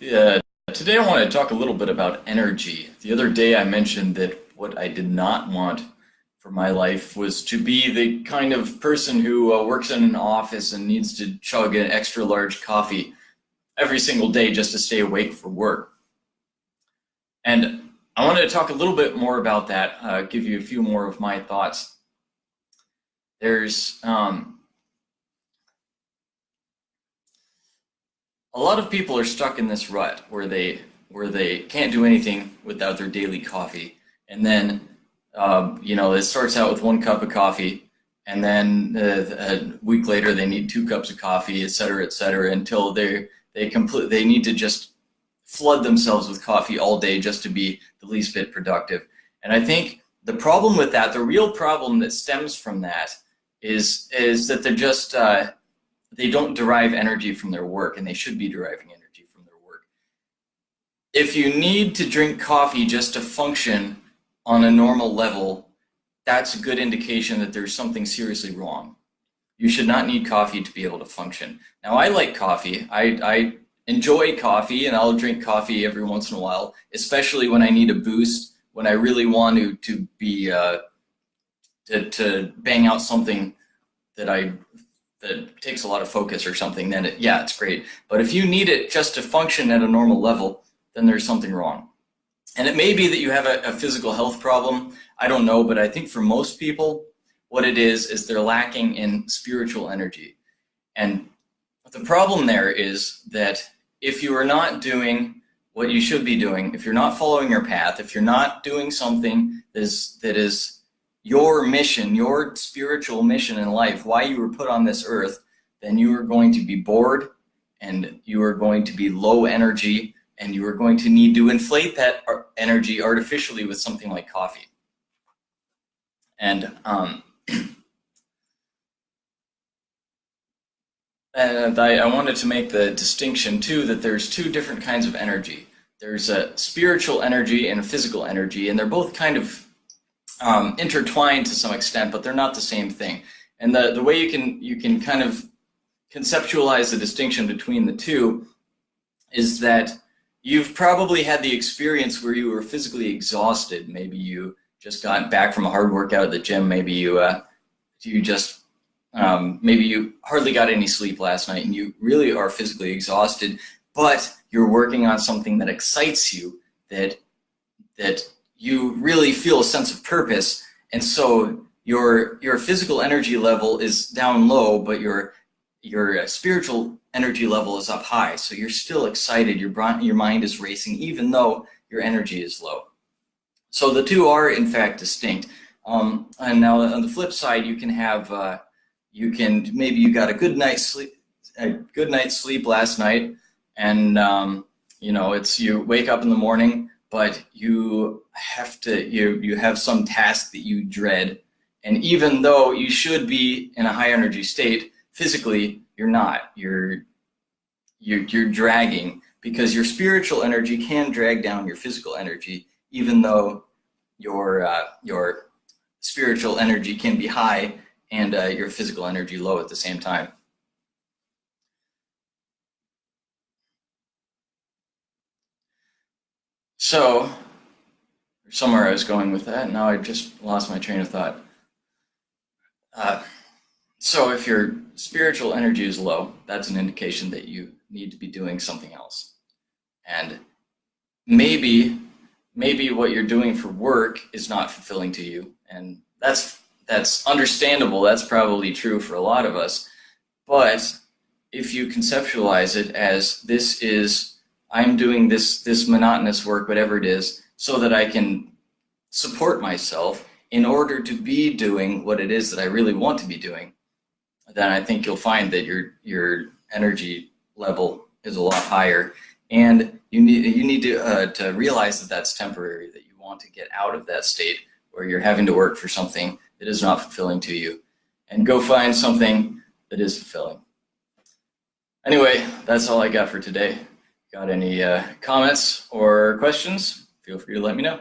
Yeah, today I want to talk a little bit about energy. The other day I mentioned that what I did not want for my life was to be the kind of person who works in an office and needs to chug an extra large coffee every single day just to stay awake for work. And I wanted to talk a little bit more about that, give you a few more of my thoughts. There's a lot of people are stuck in this rut where they can't do anything without their daily coffee, and then it starts out with one cup of coffee, and then a week later they need two cups of coffee, et cetera, until they need to just flood themselves with coffee all day just to be the least bit productive. And I think the problem with that, the real problem that stems from that, is that they're just they don't derive energy from their work, and they should be deriving energy from their work. If you need to drink coffee just to function on a normal level, that's a good indication that there's something seriously wrong. You should not need coffee to be able to function. Now, I like coffee. I enjoy coffee, and I'll drink coffee every once in a while, especially when I need a boost, when I really want to be to bang out something that takes a lot of focus or something. Then it's great. But if you need it just to function at a normal level, then there's something wrong. And it may be that you have a physical health problem. I don't know, but I think for most people, what it is they're lacking in spiritual energy. And the problem there is that if you are not doing what you should be doing, if you're not following your path, if you're not doing something that is your mission, your spiritual mission in life, why you were put on this earth, then you are going to be bored, and you are going to be low energy, and you are going to need to inflate that energy artificially with something like coffee. And and I wanted to make the distinction too that there's two different kinds of energy. There's a spiritual energy and a physical energy, and they're both kind of intertwined to some extent, but they're not the same thing. And the way you can kind of conceptualize the distinction between the two is that you've probably had the experience where you were physically exhausted. Maybe you just got back from a hard workout at the gym. Maybe maybe you hardly got any sleep last night, and you really are physically exhausted, but you're working on something that excites you, that you really feel a sense of purpose, and so your physical energy level is down low, but your spiritual energy level is up high. So you're still excited. Your mind is racing, even though your energy is low. So the two are in fact distinct. And now on the flip side, you can have maybe you got a good night's sleep last night, and you wake up in the morning, but you have some task that you dread, and even though you should be in a high energy state, physically you're not. You're dragging, because your spiritual energy can drag down your physical energy, even though your spiritual energy can be high and your physical energy low at the same time. So, somewhere I was going with that. Now I just lost my train of thought. So if your spiritual energy is low, that's an indication that you need to be doing something else. And maybe what you're doing for work is not fulfilling to you, and that's understandable. That's probably true for a lot of us. But if you conceptualize it as I'm doing this monotonous work, whatever it is, so that I can support myself in order to be doing what it is that I really want to be doing, then I think you'll find that your energy level is a lot higher, and you need to realize that that's temporary, that you want to get out of that state where you're having to work for something that is not fulfilling to you, and go find something that is fulfilling. Anyway, that's all I got for today. Got any comments or questions? Feel free to let me know.